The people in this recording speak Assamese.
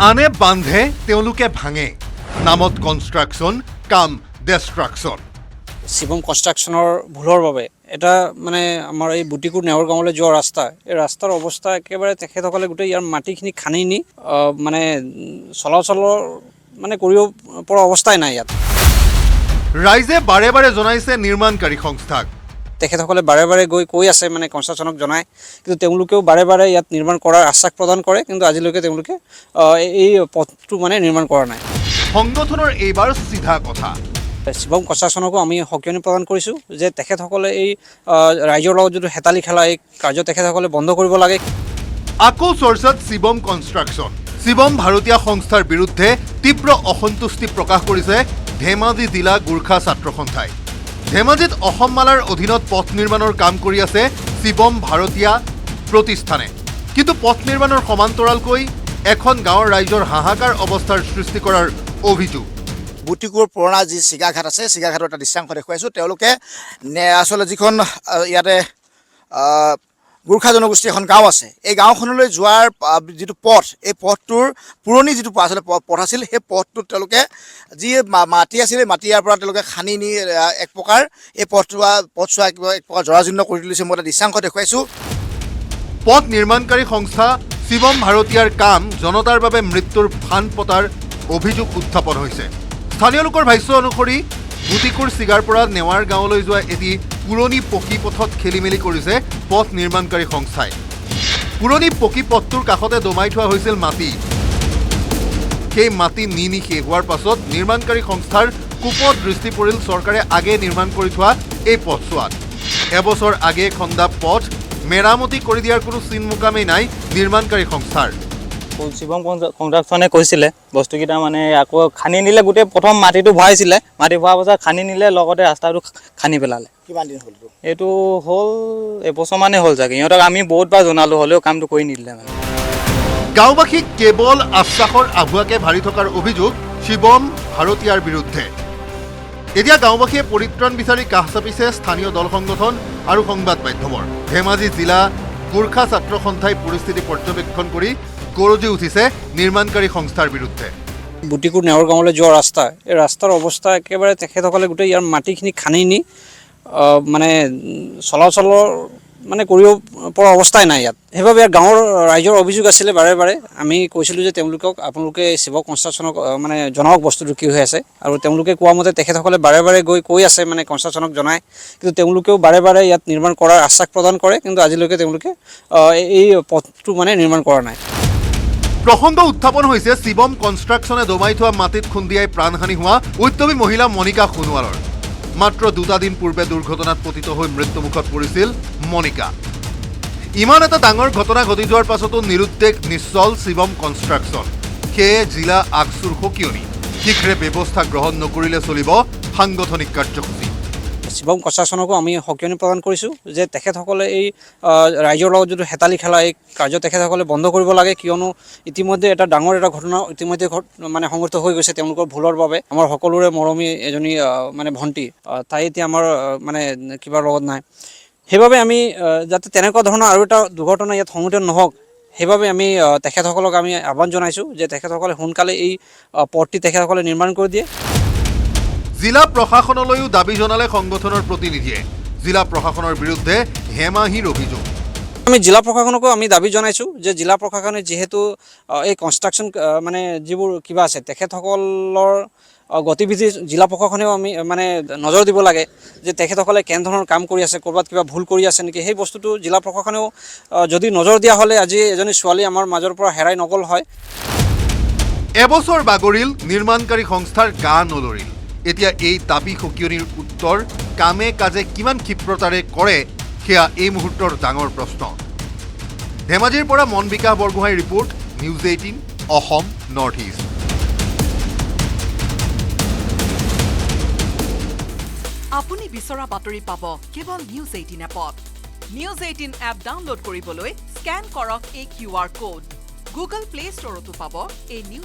আনে বান্ধে তেওঁলোকে ভাঙে নামত কনষ্ট্ৰাকশ্যন কাম ডেষ্ট্ৰাকশ্যন। শিৱম কনষ্ট্ৰাকশ্যনৰ ভুলৰ বাবে এটা মানে আমাৰ এই বুটিকুৰ নেওৰ গাঁৱলৈ যোৱা ৰাস্তা, এই ৰাস্তাৰ অৱস্থা একেবাৰে তেখেতসকলে গোটেই ইয়াৰ মাটিখিনি খান্দি নি মানে চলাচলৰ মানে কৰিব পৰা অৱস্থাই নাই ইয়াত। ৰাইজে বাৰে বাৰে জনাইছে নিৰ্মাণকাৰী সংস্থাক। তেখেতসকলে বাৰে বাৰে গৈ কৈ আছে মানে কনষ্ট্ৰাকশ্যনক জনায়, কিন্তু তেওঁলোকেও বাৰে বাৰে ইয়াত নিৰ্মাণ কৰাৰ আশ্বাস প্ৰদান কৰে, কিন্তু আজিলৈকে তেওঁলোকে এই পথটো মানে নিৰ্মাণ কৰা নাই। সংগঠনৰ এইবাৰ চিধা কথা। শিৱম কনষ্ট্ৰাকশ্যনকো আমি সকিয়নি প্ৰদান কৰিছোঁ যে তেখেতসকলে এই ৰাইজৰ লগত যিটো হেতালি খেলা এই কাৰ্য তেখেতসকলে বন্ধ কৰিব লাগে। আকৌ চৰ্চাত শিৱম কনষ্ট্ৰাকশ্যন। শিৱম ভাৰতীয় সংস্থাৰ বিৰুদ্ধে তীব্ৰ অসন্তুষ্টি প্ৰকাশ কৰিছে ধেমাজি জিলা গোৰ্খা ছাত্ৰ সন্থাই। ধেমাজিত অসম মালাৰ অধীনত পথ নিৰ্মাণৰ কাম কৰি আছে শিৱম ভাৰতীয় প্ৰতিষ্ঠানে, কিন্তু পথ নিৰ্মাণৰ সমান্তৰালকৈ এখন গাঁৱৰ ৰাইজৰ হাহাকাৰ অৱস্থাৰ সৃষ্টি কৰাৰ অভিযোগ। বুটিকুৰ পুৰণা যি চিগাঘাট আছে, চিগাঘাটৰ এটা দৃশ্যাংশ দেখুৱাইছোঁ। তেওঁলোকে আচলতে যিখন ইয়াতে গোৰ্খা জনগোষ্ঠীৰ এখন গাঁও আছে, এই গাঁওখনলৈ যোৱাৰ যিটো পথ, এই পথটোৰ পুৰণি যিটো আচলতে পথ আছিল, সেই পথটোত তেওঁলোকে যি মাটি আছিলে, মাটি ইয়াৰ পৰা তেওঁলোকে খান্দি নি এক প্ৰকাৰ এই পথছোৱা এক প্ৰকাৰ জৰাজীৰ্ণ কৰি তুলিছে। মই এটা দৃশ্যাংশ দেখুৱাইছোঁ। পথ নিৰ্মাণকাৰী সংস্থা শিৱম ভাৰতীয়াৰ কাম জনতাৰ বাবে মৃত্যুৰ ফান পতাৰ অভিযোগ উত্থাপন হৈছে। স্থানীয় লোকৰ ভাষ্য অনুসৰি বুটিকুৰ চিগাৰ পৰা নেৱাৰ গাঁৱলৈ যোৱা এটি পুৰণি পকী পথত খেলি মেলি কৰিছে পথ নিৰ্মাণকাৰী সংস্থাই। পুৰণি পকী পথটোৰ কাষতে দমাই থোৱা হৈছিল মাটি। সেই মাটি নি শেষ হোৱাৰ পাছত নিৰ্মাণকাৰী সংস্থাৰ কুপত দৃষ্টি পৰিল চৰকাৰে আগে নিৰ্মাণ কৰি থোৱা এই পথছোৱাত। এবছৰ আগে খন্দা পথ মেৰামতি কৰি দিয়াৰ কোনো চিন মোকামেই নাই নিৰ্মাণকাৰী সংস্থাৰ। শিৱম কনষ্ট্ৰাকশ্যনে কৈছিলে বস্তুকেইটা মানে আকৌ খান্দি নিলে, গোটেই প্ৰথম মাটিটো ভৰাইছিলে, মাটি ভৰোৱাৰ পাছত খান্দি নিলে, লগতে ৰাস্তাটো খান্দি পেলালে। কিমান দিন হ'ল এইটো হ'ল এবছৰমানেই হ'ল চাগে। সিহঁতক আমি বহুতবাৰ জনালোঁ, হ'লেও কামটো কৰি নিদিলে মানে। গাঁওবাসীক কেৱল আশ্বাসৰ আভুৱাকে ভাৰি থকাৰ অভিযোগ শিৱম ভাৰতীয়াৰ বিৰুদ্ধে। এতিয়া গাঁওবাসীয়ে পৰিত্ৰাণ বিচাৰি কাষ চাপিছে স্থানীয় দল সংগঠন আৰু সংবাদ মাধ্যমৰ। ধেমাজি জিলা গোৰ্খা ছাত্ৰ সন্থাই পৰিস্থিতি পৰ্যবেক্ষণ কৰি গৰজি উঠিছে নিৰ্মাণকাৰী সংস্থাৰ বিৰুদ্ধে। বুটিকুৰ নেওৰ গাঁৱলৈ যোৱা ৰাস্তা, এই ৰাস্তাৰ অৱস্থা একেবাৰে তেখেতসকলে গোটেই ইয়াৰ মাটিখিনি খান্দি নি মানে চলাচলৰ মানে কৰিব পৰা অৱস্থাই নাই ইয়াত। সেইবাবে গাঁৱৰ ৰাইজৰ অভিযোগ আছিলে বাৰে বাৰে। আমি কৈছিলোঁ যে তেওঁলোকক আপোনালোকে শিৱম কনষ্ট্ৰাকশ্যনক মানে জনাওক বস্তুটো কি হৈ আছে, আৰু তেওঁলোকে কোৱা মতে তেখেতসকলে বাৰে বাৰে গৈ কৈ আছে মানে কনষ্ট্ৰাকশ্যনক জনায়, কিন্তু তেওঁলোকেও বাৰে বাৰে ইয়াত নিৰ্মাণ কৰাৰ আশ্বাস প্ৰদান কৰে, কিন্তু আজিলৈকে তেওঁলোকে এই পথটো মানে নিৰ্মাণ কৰা নাই। প্ৰসংগ উত্থাপন হৈছে শিৱম কনষ্ট্ৰাকশ্যনে দমাই থোৱা মাটিত খুন্দিয়াই প্ৰাণহানি হোৱা উদ্যমী মহিলা মণিকা সোণোৱালৰ। মাত্ৰ 2টা দিন পূৰ্বে দুৰ্ঘটনাত পতিত হৈ মৃত্যুমুখত পৰিছিল মণিকা। ইমান এটা ডাঙৰ ঘটনা ঘটি যোৱাৰ পাছতো নিৰুদ্দেশ নিশ্চল শিৱম কনষ্ট্ৰাকশ্যন। সেয়ে জিলা আগচুৰ সকিয়নি, শীঘ্ৰে ব্যৱস্থা গ্ৰহণ নকৰিলে চলিব সাংগঠনিক কাৰ্যসূচী। শিৱম কনষ্ট্ৰাকশ্যনকো আমি সকিয়নি প্ৰদান কৰিছোঁ যে তেখেতসকলে এই ৰাইজৰ লগত যিটো হেতালি খেলা এই কাৰ্য তেখেতসকলে বন্ধ কৰিব লাগে, কিয়নো ইতিমধ্যে এটা ডাঙৰ এটা ঘটনা ইতিমধ্যে মানে সংঘটিত হৈ গৈছে তেওঁলোকৰ ভুলৰ বাবে। আমাৰ সকলোৰে মৰমী এজনী মানে ভণ্টি, তাই এতিয়া আমাৰ মানে কিবা লগত নাই। সেইবাবে আমি যাতে তেনেকুৱা ধৰণৰ আৰু এটা দুৰ্ঘটনা ইয়াত সংঘটিত নহওক, সেইবাবে আমি তেখেতসকলক আমি আহ্বান জনাইছোঁ যে তেখেতসকলে সোনকালে এই পথটি তেখেতসকলে নিৰ্মাণ কৰি দিয়ে। জিলা প্ৰশাসনলৈও দাবী জনালে সংগঠনৰ প্ৰতিনিধিয়ে। জিলা প্ৰশাসনৰ বিৰুদ্ধে হেমাহিৰ অভিযোগ। আমি জিলা প্ৰশাসনকো আমি দাবী জনাইছোঁ যে জিলা প্ৰশাসনে যিহেতু এই কনষ্ট্ৰাকশ্যন মানে যিবোৰ কিবা আছে তেখেতসকলৰ গতিবিধি জিলা প্ৰশাসনেও আমি মানে নজৰ দিব লাগে যে তেখেতসকলে কেনেধৰণৰ কাম কৰি আছে, ক'ৰবাত কিবা ভুল কৰি আছে নেকি। সেই বস্তুটো জিলা প্ৰশাসনেও যদি নজৰ দিয়া হ'লে আজি এজনী ছোৱালী আমাৰ মাজৰ পৰা হেৰাই নগ'ল হয়। এবছৰ বাগৰিল, নিৰ্মাণকাৰী সংস্থাৰ গা নলৰিল। এতিয়া এই দাবী সকিয়নিৰ উত্তৰ কামে কাজে কিমান ক্ষিপ্ৰতাৰে কৰে সেয়া এই মুহূৰ্তৰ ডাঙৰ প্ৰশ্ন। ধেমাজিৰ পৰা মন বিকাশ বৰগোহাঁইৰ report, news 18 Assam north east. আপুনি বিচৰা বাতৰি পাব কেৱল নিউজ 18 এপত। নিউজ 18 এপ ডাউনলোড কৰিবলৈ স্কেন কৰক এই QR কোড। গুগল প্লে ষ্টৰতো পাব এই নিউজ